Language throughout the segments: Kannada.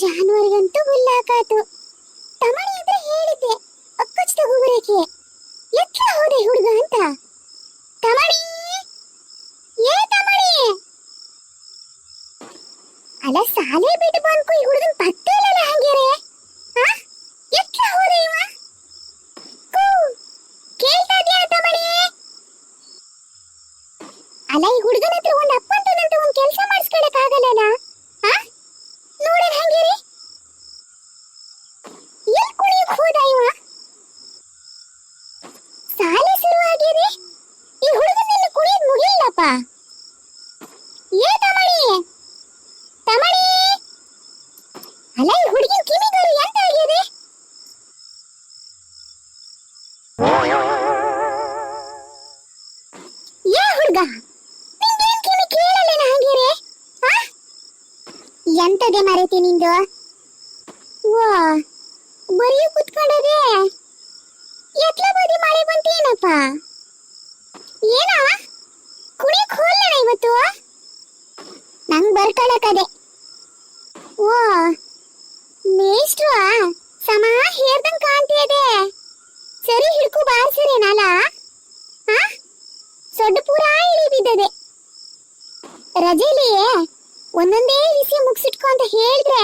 ಜಾನುವಾರಿಗಂತೂ ಹುಲ್ಲಾಕಾತು. ತಮಣಿ ಅಂದ್ರೆ ಹೇಳಿದ್ದೆ ಅಕ್ಕಚ್ ತಗೋಬರಕ್ಕೆ. ಎತ್ಲ ಹೋದೆ ಹುಡುಗ ಅಂತ. ತಮಣಿ, ಏ ತಮಣಿ, ಅಲ್ಲ ಸಾಲೆ ಬಿಟ್ಟು ಬಂದ್ಕು ಈ ಹುಡುಗನ್ ಪತ್ತೆ ಇಲ್ಲಲ್ಲ ಹಂಗೇರೆ. ಎತ್ಲ ಹೋದೆ ಇವ? ಕೇಳ್ತಾ ಇದ್ಯಾ ತಮಣಿ? ಅಲ್ಲ ಈ ಹುಡುಗನ ಹತ್ರ ಒಂದ್ ಅಪ್ಪಂತನಂತ ಒಂದ್ ಕೆಲಸ ಮಾಡಿಸ್ಕೊಳಕ್ ಆಗಲ್ಲಲ್ಲ. ನೋಡನ್ ಹಂಗೇರಿ ಎಲ್ ಕುಣಿಯಕ್ ಹೋದ ಇವ? ಸಾಲೆ ಶುರುವಾಗಿದೆ, ಈ ಹುಡುಗನೆಲ್ಲ ಕುಣಿಯದ್ ಮುಗಿಲ್ಲಪ್ಪ. ಏ ತಮಣಿ, ತಮಣಿ, ಅಲ್ಲ ಈ ಹುಡುಗಿನ ಕಿವಿಗಳು ಎಂತ ಆಗಿದೆ? ಏ ಹುಡುಗ, ನಿಂಗೇನ್ ಕಿವಿ ಕೇಳಲ್ಲೇನ ಹಂಗೇರೆ? ಎಂತದೆ ಮರೆತಿ ನಿಂದು? ವಾ, ಬರೀ ಕುತ್ಕೊಂಡದೆ. ಎತ್ಲ ಬದಿ ಮಳೆ ಬಂತೇನಪ್ಪ? ಏನ ಕುಣಿಯಕ್ ಹೋಗ್ಲಣ ಇವತ್ತು? ನಂಗ್ ಬರ್ಕೊಳಕದೆ. ಓ, ಮೇಷ್ಟ್ರು ಸಮ ಹೇರ್ದಂಗ್ ಕಾಣ್ತಿದೆ. ಸರಿ ಹಿಡ್ಕು ಬಾರ್ಸರೇನಲ್ಲ? ಸೊಡ್ಡು ಪೂರಾ ಇಳಿ ಬಿದ್ದದೆ. ರಜೆಲಿ ಒಂದೊಂದೇ ವಿಷಯ ಮುಗಿಸಿಟ್ಕೊ ಅಂತ ಹೇಳಿದ್ರೆ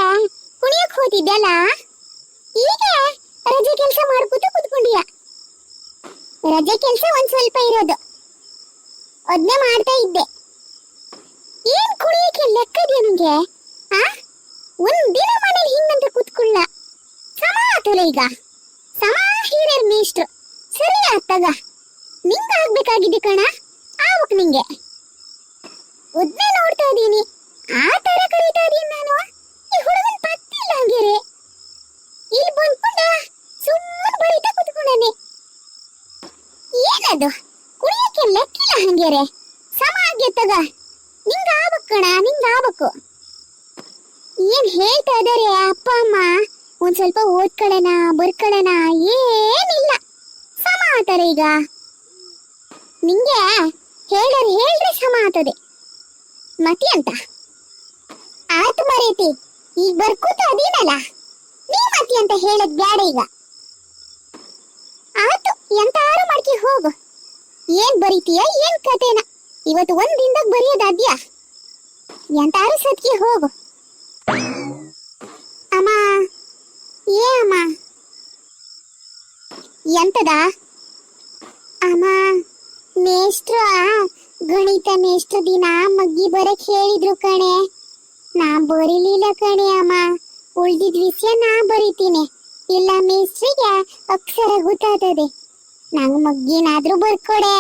ಕುಣಿಯಕ್ ಹೋತಿದ್ದಲ್ಲ. ಈಗ ರಜೆ ಕೆಲಸ ಮಾಡ್ಕೊತ ಕುತ್ಕೊಂಡಿಯ. ರಜೆ ಕೆಲಸ ಒಂದ್ ಸ್ವಲ್ಪ ಇರೋದು, ಅದನ್ನೇ ಮಾಡ್ತಾ ಇದ್ದೆ. ಏನ್ ಕುಣಿಯಕ್ಕೆ ಲೆಕ್ಕದ್ಯ ನಿಂಗೆ? ಒಂದ್ ದಿನ ಮನೇಲಿ ಹಿಂಗಂತ ಕುತ್ಕೊಳ್ಳ. ಸಮ ಆತಲ್ಲ ಈಗ. ಸಮ ಹೀರೇರ್ ಮೇಷ್ಟ್ರು. ಸರಿ ಆತಗ, ನಿಂಗ ಆಗ್ಬೇಕಾಗಿದ್ದೆ ಕಣ. ಆವಕ್ ನಿಂಗೆ ಒದ್ನೆ ನೋಡ್ತಾ ಇದೀನಿ. ಆ ತರ ಕರೀತಾ ಇದೀನಿ ನಾನು. ಈ ಹುಡುಗನ್ ಪತ್ತಿಲ್ಲ ಹಂಗೇರೆ. ಇಲ್ಲಿ ಬಂದ್ಕೊಂಡ ಸುಮ್ಮನೆ ಬರೀತಾ ಕುತ್ಕೊಂಡನೆ. ಏನದು ಕುಣಿಯಕ್ಕೆ ಲೆಕ್ಕಿಲ್ಲ ಹಂಗೇರೆ. ಸಮ ಆಗ್ಯತ್ತಗ, ನಿಂಗ ಆಗ್ಬೇಕು ಕಣ, ನಿಂಗ ಆಗ್ಬೇಕು. ಏನ್ ಹೇಳ್ತಾ ಇದಾರೆ ಅಪ್ಪ ಅಮ್ಮ? ಒಂದ್ ಸ್ವಲ್ಪ ಓದ್ಕೊಳ್ಳೋಣ ಬರ್ಕೊಳ್ಳೋಣ ಏನಿಲ್ಲ. ಸಮ ಆತಾರೆ ಈಗ. ನಿಂಗೆ ಹೇಳ್ರೆ ಸಮ ಆತದೆ ಮತಿ ಅಂತ. ಆತು ಮರೇತಿ, ಈಗ ಬರ್ಕೂತ ಅದೀನಲ್ಲ, ನೀ ಮತಿ ಅಂತ ಹೇಳದ್ ಬ್ಯಾಡ ಈಗ. ಆತು, ಎಂತಾರು ಮಾಡ್ಕಿ ಹೋಗು. ಏನ್ ಬರೀತೀಯ ಏನ್ ಕತೆನ? ಇವತ್ತು ಒಂದ್ ದಿನದಾಗ ಬರೆಯೋದಾದ್ಯಾ? ಎಂತಾರು ಸತ್ಕಿ ಹೋಗು. ಅಮ್ಮ, ಏ ಅಮ್ಮ, ಎಂತದ? ಅಮ್ಮ, ಮೇಷ್ಟ್ರು ಗಣಿತ ಮೇಷ್ಟ್ರು ದಿನ ಮಗ್ಗಿ ಬರಕ್ ಹೇಳಿದ್ರು ಕಣೆ. ನಾ ಬರೀಲಿಲ್ಲ ಕಣೆ ಅಮ್ಮ. ಉಳ್ದಿದ್ ವಿಷಯ ನಾ ಬರೀತೀನಿ, ಇಲ್ಲ ಮೇಷ್ಟ್ರಿಗೆ ಅಕ್ಷರ ಗೊತ್ತಾಗ್ತದೆ. ನಂಗ್ ಮಗ್ಗಿನಾದ್ರೂ ಬರ್ಕೊಡೆ.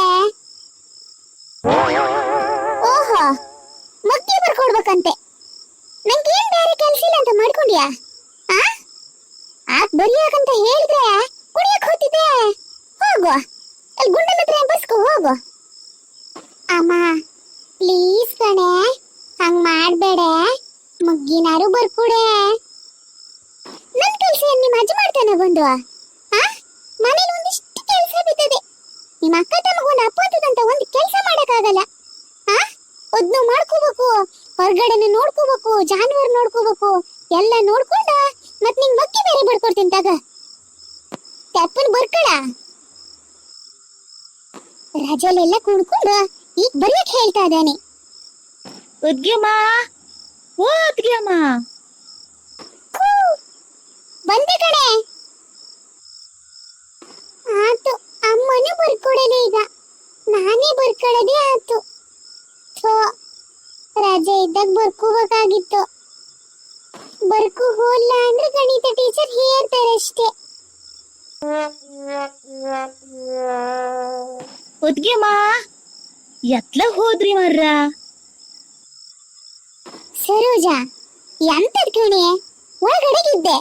ಓಹೋ, ಮಗ್ಗಿ ಬರ್ಕೊಡ್ಬೇಕಂತೆ. ನಂಗೇನ್ ಬೇರೆ ಕೆಲ್ಸ ಇಲ್ಲ ಅಂತ ಮಾಡ್ಕೊಂಡ್ಯಾ? ಬರಿಯಾಕಂತ ಹೇಳಿದ್ರೆ ಕುಡಿಯಕ್ ಹೋಗ್ತಿದ್ದೆ. ಹೋಗು, ಅಲ್ಲಿ ಗುಂಡನ ಹತ್ರ ಬಸ್ಕೋ ಹೋಗು. ಅಮ್ಮ ಪ್ಲೀಸ್ ಕಣೆ, ಹಂಗ್ ಮಾಡ್ಬೇಡ. ಮಗ್ಗಿನಾರು ಬರ್ಕೊಡೆ. ನನ್ ಕೆಲ್ಸ ನಿಮ್ಮ ಅಜ್ಜ ಮಾಡ್ತಾನೆ ಬಂದು. ಮನೇಲಿ ಒಂದಿಷ್ಟು ಕೆಲ್ಸ ಬಿದ್ದದೆ. ನಿಮ್ಮ ಅಕ್ಕ ತಮಗೊಂದು ಅಪ್ಪಂತದಂತ ಒಂದು ಕೆಲ್ಸ ಮಾಡಕ್ಕಾಗಲ್ಲ. ಒದ್ನು ಮಾಡ್ಕೋಬೇಕು, ಹೊರಗಡೆನೆ ನೋಡ್ಕೋಬೇಕು, ಜಾನುವಾರು ನೋಡ್ಕೋಬೇಕು, ಎಲ್ಲ ನೋಡ್ಕೊಂಡ ಮತ್ ನಿಂಗ್ ಮಗ್ಗಿ ಬೇರೆ ಬರ್ಕೊಡ್ತೀನಿ ತಗ. ತಪ್ಪನ್ ಬರ್ಕಳ. ರಜಲೆಲ್ಲ ಕುಣ್ಕೊಂಡು ಈಗ ಬರೆಯಕ್ ಹೇಳ್ತಾ ಇದ್ದಾನೆ. ಒದ್ಗೆಮ್ಮ, ಓ ಒದ್ಗೆಮ್ಮ, ಬಂದೆ ಕಣೆ. ಆತು, ಅಮ್ಮನೂ ಬರ್ಕೊಡದೆ ಈಗ. ನಾನೇ ಬರ್ಕೊಳ್ಳೋದೇ ಆತು. ರಜೆ ಇದ್ದಾಗ ಬರ್ಕೋಬೇಕಾಗಿತ್ತು. ಬರ್ಕು ಹೋಲ್ಲ ಅಂದ್ರೆ ಗಣಿತ ಟೀಚರ್ ಹೇಳ್ತಾರೆ ಅಷ್ಟೇ. ಒದ್ಗೆಮ್ಮ, ಎತ್ಲ ಹೋದ್ರಿ ಮರ್ರ? ಸರೋಜ, ಎಂತದ್ ಕಣೆ, ಒಳಗಡೆಗಿದ್ದೆ.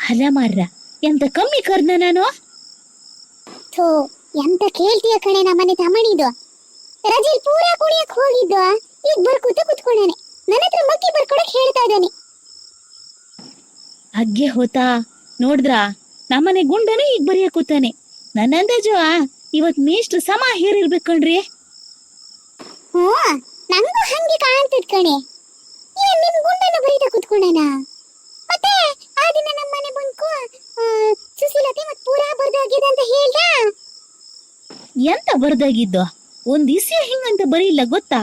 ಅಲ್ಲ ಮರ್ರ, ಎಂತ ಕಮ್ಮಿ ಕರ್ನ ನಾನು? ಎಂತ ಕೇಳ್ತೀಯ ಕಣೆ, ನಮ್ಮನೆ ತಮ್ಮಣಿದು. ರಜೆಲ್ ಪೂರಾ ಕುಣಿಯಕ್ ಹೋಗಿದ್ದು, ಈಗ ಬರ್ಕೂತ ಕುತ್ಕೊಂಡಾನೆ. ನನ್ನ ಹತ್ರ ಮಗ್ಗಿ ಬರ್ಕೊಡಕ್ ಹೇಳ್ತಾ ಇದ್ದಾನೆ. ಅಗ್ಗೆ ಹೋತಾ ನೋಡಿದ್ರ, ನಮ್ಮನೆ ಗುಂಡನು ಈಗ ಬರಿಯ ಕೂತಾನೆ. ನನ್ನ ಅಂದಾಜು ಇವತ್ ಮೇಷ್ಟ್ರು ಸಮ ಹೇರಿರ್ಬೇಕು ಕಣ್ರಿ. ನಂಗೂ ಹಂಗೆ ಕಾಣ್ತದ ಕಣೆ. ಏನ್ ನಿಮ್ ಗುಂಡನ ಬರೀತಾ ಕುತ್ಕೊಂಡೇನ? ಮತ್ತೆ ಆ ದಿನ ನಮ್ಮ ಮನೆ ಬಂದ್ಕೋ ಸುಶೀಲತೆ ಮತ್ ಪೂರಾ ಬರ್ದಾಗಿದೆ ಅಂತ ಹೇಳ್ದ. ಎಂತ ಬರ್ದಾಗಿದ್ದು? ಒಂದ್ ಇಸೆ ಹಿಂಗಂತ ಬರೀಲ್ಲ ಗೊತ್ತಾ?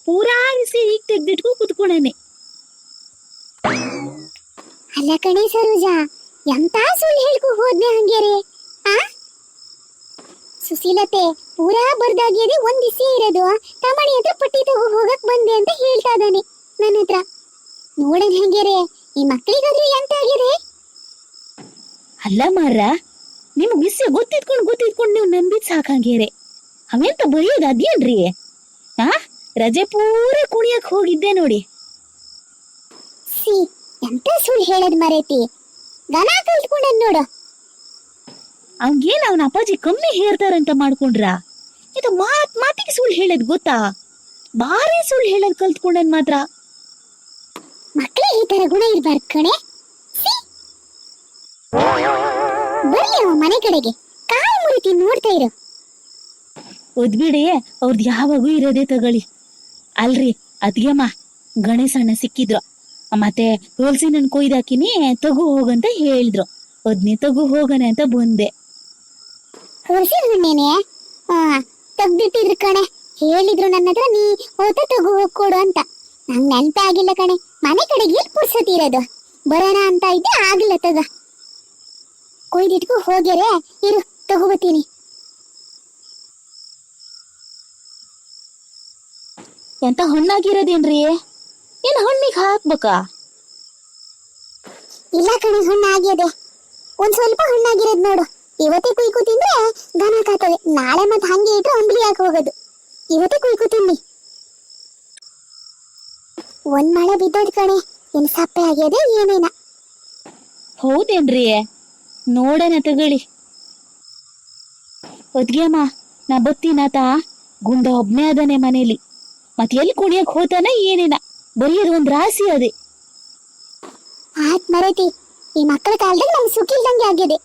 ಪೂರಾ ಇಸೆ ಹೀಗ್ ತೆಗ್ದಿಟ್ಕೊ ಕುತ್ಕೊಂಡೇನೆ. ಅಲ್ಲ ಕಣೆ ಸರೋಜಾ, ಎಂತ ಸುಳ್ಳು ಹೇಳ್ಕೊ ಹೋದ್ನೆ ಹಂಗೇರೆ? ಆ ಸುಶೀಲತೆ ಪೂರಾ ಬರ್ದಾಗಿದೆ, ಒಂದ್ ಇಸೆ ಇರೋದು. ತಮ್ಮಣಿ ಹತ್ರ ಪಟ್ಟಿ ತಗೋ ಹೋಗಕ್ ಬಂದೆ ಅಂತ ಹೇಳ್ತಾ ಇದ್ದಾನೆ ನನ್ನ ಹತ್ರ. ನೋಡನ್ ಹೆಂಗೇರೆ, ಈ ಮಕ್ಳಿಗಾದ್ರೂ ಎಂತ ಆಗಿದೆ? ಅಲ್ಲ ಮಾರ್ರ, ನಿಮಗ್ ವಿಷಯ ಗೊತ್ತಿದ್ಕೊಂಡ್ ನೀವು ನಂಬಿದ್ ಸಾಕಂಗೇರೆ. ಅವೆಂತ ಬರೆಯೋದು ಅದೇನ್ರಿ? ರಜೆ ಪೂರ ಕುಣಿಯಕ್ ಹೋಗಿದ್ದೆ ನೋಡಿ. ಸಿ ಎಂತ ಸುಳ್ಳು ಹೇಳದ್ ಮರೇತಿ, ಗನ ಕಲ್ತ್ಕೊಂಡದ್ ನೋಡು. ಅವಂಗೇನ್ ಅವನ ಅಪ್ಪಾಜಿ ಕಮ್ಮಿ ಹೇಳ್ತಾರಂತ ಮಾಡ್ಕೊಂಡ್ರ? ಇದು ಮಾತಿಗೆ ಸುಳ್ಳು ಹೇಳದ್ ಗೊತ್ತಾ? ಬಾರಿ ಸುಳ್ಳು ಹೇಳದ್ ಕಲ್ತ್ಕೊಂಡನ್ ಮಾತ್ರ. ಮಕ್ಳಿಗೆ ಈ ತರ ಗುಣ ಇರ್ಬಾರ್ದು ಕಣೆ. ಬರ್ಲಿ ಅವ ಮನೆ ಕಡೆಗೆ, ಕಾಲು ಮುರಿತಿ ನೋಡ್ತಾ ಇರು. ಒದ್ಬಿಡಿ, ಅವ್ರದ್ ಯಾವಾಗೂ ಇರೋದೇ ತಗೊಳ್ಳಿ. ಅಲ್ರಿ ಅದ್ಗೆಮ್ಮ, ಗಣೇಶಣ್ಣ ಸಿಕ್ಕಿದ್ರು. ಮತ್ತೆ ಹೋಲ್ಸಿನ ಕೊಯ್ದಾಕಿನಿ ತಗು ಹೋಗಂತ ಹೇಳಿದ್ರು. ಅದ್ನೇ ತಗು ಹೋಗನೆ ಅಂತ ಬಂದೆ. ಹೊಲ್ಸಿನ ಹಣ್ಣೇನೆ ತೆಗ್ದಿಟ್ಟಿದ್ರು ಕಣೆ. ಹೇಳಿದ್ರು ನನ್ನ ಹತ್ರ, ನೀ ಹೋತ ತಗು ಹೋಗ್ಕೊಡು ಅಂತ. ನಂಗ್ ನೆನ್ಪ ಆಗಿಲ್ಲ ಕಣೆ. ಮನೆ ಕಡೆಗೆ ಇಲ್ಲಿ ಪುರ್ಸತಿ ಇರೋದು, ಬರೋಣ ಅಂತ ಇದ್ದೆ, ಆಗಿಲ್ಲ. ತಗ ಕೊಯ್ದಿಟ್ಕೊ ಹೋಗ್ಯಾರೆ, ಇರು ತಗೋಬತ್ತೀನಿ. ಎಂತ ಹಣ್ಣಾಗಿರೋದೇನ್ರಿ? ಏನ್ ಹಣ್ಣಿಗೆ ಹಾಕ್ಬೇಕಾ? ಇಲ್ಲ ಕಣೆ, ಹಣ್ಣು ಆಗ್ಯದೆ. ಒಂದ್ ಸ್ವಲ್ಪ ಹಣ್ಣಾಗಿರೋದ್ ನೋಡು. ಇವತ್ತೇ ಕುಯ್ಕು ತಿಂದ್ರೆ ದನ ಕಾತವೆ. ನಾಳೆ ಮತ್ ಹಂಗೆ ಇಟ್ರೆ ಅಂಬ್ಲಿ ಹಾಕಿ ಹೋಗೋದು. ಇವತ್ತೇ ಕುಯ್ಕು ತಿನ್ನಿ. ಒಂದ್ ಮಳೆ ಬಿದ್ದೋದ್ ಕಣೆ, ಏನ್ ಸಪ್ಪೆ ಆಗ್ಯದೆ ಏನೇನ. ಹೌದೇನ್ರಿ? ನೋಡಣ ತಗೊಳ್ಳಿ. ಒದ್ಗೆಮ್ಮ, ನಾ ಬತ್ತೀನಾತ. ಗುಂಡ ಒಬ್ನೇ ಅದನೆ ಮನೇಲಿ. ಮತ್ ಎಲ್ಲಿ ಕುಣಿಯಕ್ ಹೋತಾನ ಏನೇನ, ಬರೆಯೋದು ಒಂದ್ ರಾಶಿ ಅದೇ. ಆತ್ ಮರೈತಿ, ಈ ಮಕ್ಕಳ ಕಾಲದಾಗ ನಮ್ಗೆ ಸುಖಿಲ್ದಂಗೆ ಆಗಿದೆ.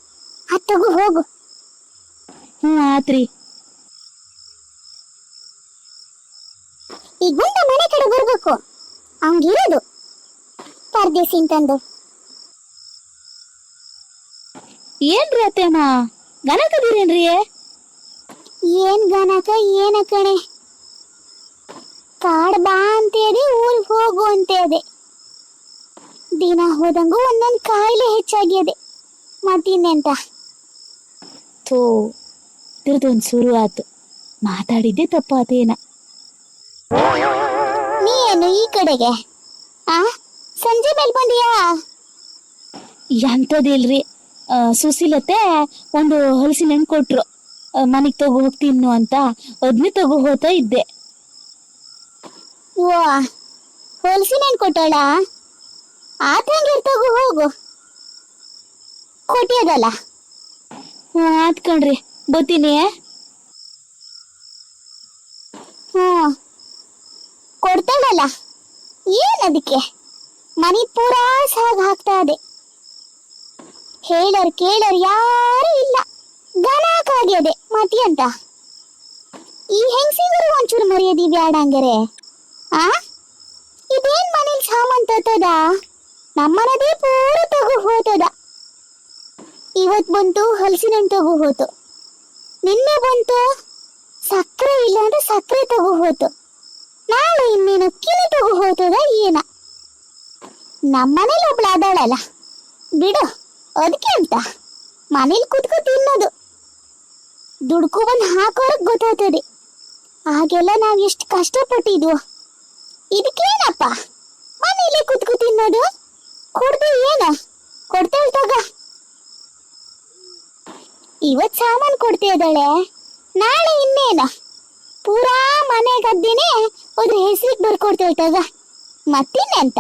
ಅದ್ ತಗೋ ಹೋಗು. ಆತ್ರಿ. ಈ ಗುಂಡ ಮನೆ ಕಡೆ ಬರ್ಬೇಕು. ಅವಂಗಿರೋದು ಪರ್ದೇಸಿನ್ ತಂದು. ಏನ್ರಿ ಅತ್ತೆಮ್ಮ, ಗನಕದಿರೇನ್ರಿ? ಏನ್ ಗನಕ ಏನ ಕಣೆ. ಕಾಡ್ ಬಾ ಅಂತೇಳಿ ಊರಿಗೆ ಹೋಗು ಅಂತೇಳಿ. ದಿನ ಹೋದಂಗೂ ಒಂದೊಂದ್ ಕಾಯಿಲೆ ಹೆಚ್ಚಾಗ್ಯದೆ. ಮತ್ತಿನ್ನೆಂತ? ಥೋ, ಇದ್ರದೊಂದ್ ಶುರು ಆತು. ಮಾತಾಡಿದ್ದೆ ತಪ್ಪಾತೇನ. ನೀ ಏನು ಈ ಕಡೆಗೆ? ಸಂಜೆ ಮೇಲ್ ಬಂದಿಯಾ? ಎಂತದಿಲ್ರಿ, ಸುಶೀಲತೆ ಒಂದು ಹಲಸಿನ ಹಣ್ಣು ಕೊಟ್ರು. ಮನೆಗ್ ತಗೋ ಹೋಗ್ತೀನು ಅಂತ ಅದ್ನೇ ತಗೋ ಹೋಗ್ತಾ ಇದ್ದೆ. ಓ, ಹೊಲ್ಸಿನೇನ್ ಕೊಟ್ಟಾಳ? ಆತಂಗೆ ತಗೋ ಹೋಗು. ಕೊಟ್ಟಿಯದಲ್ಲ. ಆತ್ ಕಣ್ರಿ, ಬತ್ತೀನಿ. ಕೊಡ್ತಾಳಲ್ಲ, ಏನದಕ್ಕೆ ಮನಿ ಪೂರಾ ಸಾಗ್ ಹಾಕ್ತಾ ಇದೆ. ಹೇಳರ್ ಕೇಳರ್ ಯಾರು ಇಲ್ಲ, ಗನಾಕಾಗ್ಯದೆ. ಮತ್ತೆಂತ? ಈ ಹೆಂಗಸಿಗರು ಒಂಚೂರು ಮರ್ಯಾದಿ ಬ್ಯಾಡ ಹಂಗಾರೆ. ಇದೇನ್ ಮನೇಲಿ ಸಾಮಾನ್ ತತ್ತದ? ನಮ್ಮನದೇ ಪೂರ ತಗೋ ಹೋತದ. ಇವತ್ ಬಂತು ಹಲಸಿನ ಹಣ್ಣು ತಗೋ ಹೋತು. ನಿನ್ನೆ ಬಂತು ಸಕ್ಕರೆ ಇಲ್ಲ ಅಂದ್ರೆ ಸಕ್ಕರೆ ತಗೋ ಹೋತು. ನಾಳೆ ಇನ್ನೇನು ಕಿಲಿ ತಗೋ ಹೋತದ ಏನ? ನಮ್ಮನೇಲಿ ಒಬ್ಳು ಅದಾಳಲ್ಲ, ಬಿಡು. ಅದಕ್ಕೆ ಅಂತ ಮನೇಲಿ ಕುತ್ಕೋ ತಿನ್ನೋದು. ದುಡ್ಕೊ ಬಂದು ಹಾಕೋರಕ್ ಗೊತ್ತಾಗ್ತದೆ. ಆಗೆಲ್ಲ ನಾವ್ ಎಷ್ಟು ಕಷ್ಟಪಟ್ಟಿದ್ವು. ಇದಕ್ಕೇನಪ್ಪ ಮನೇಲಿ ಕುತ್ಕೋ ತಿನ್ನೋದು? ಕೊಡ್ದೆ ಏನ? ಕೊಡ್ತೇಳ್ ತಗ. ಇವತ್ ಸಾಮಾನ್ ಕೊಡ್ತಿದ್ದಾಳೆ, ನಾಳೆ ಇನ್ನೇನ? ಪೂರಾ ಮನೆ ಗದ್ದೆನೆ ಅದ್ರ ಹೆಸರಿಗೆ ಬರ್ಕೊಡ್ತೇಳ್ ತಗ. ಮತ್ತಿನ್ನೆಂತ?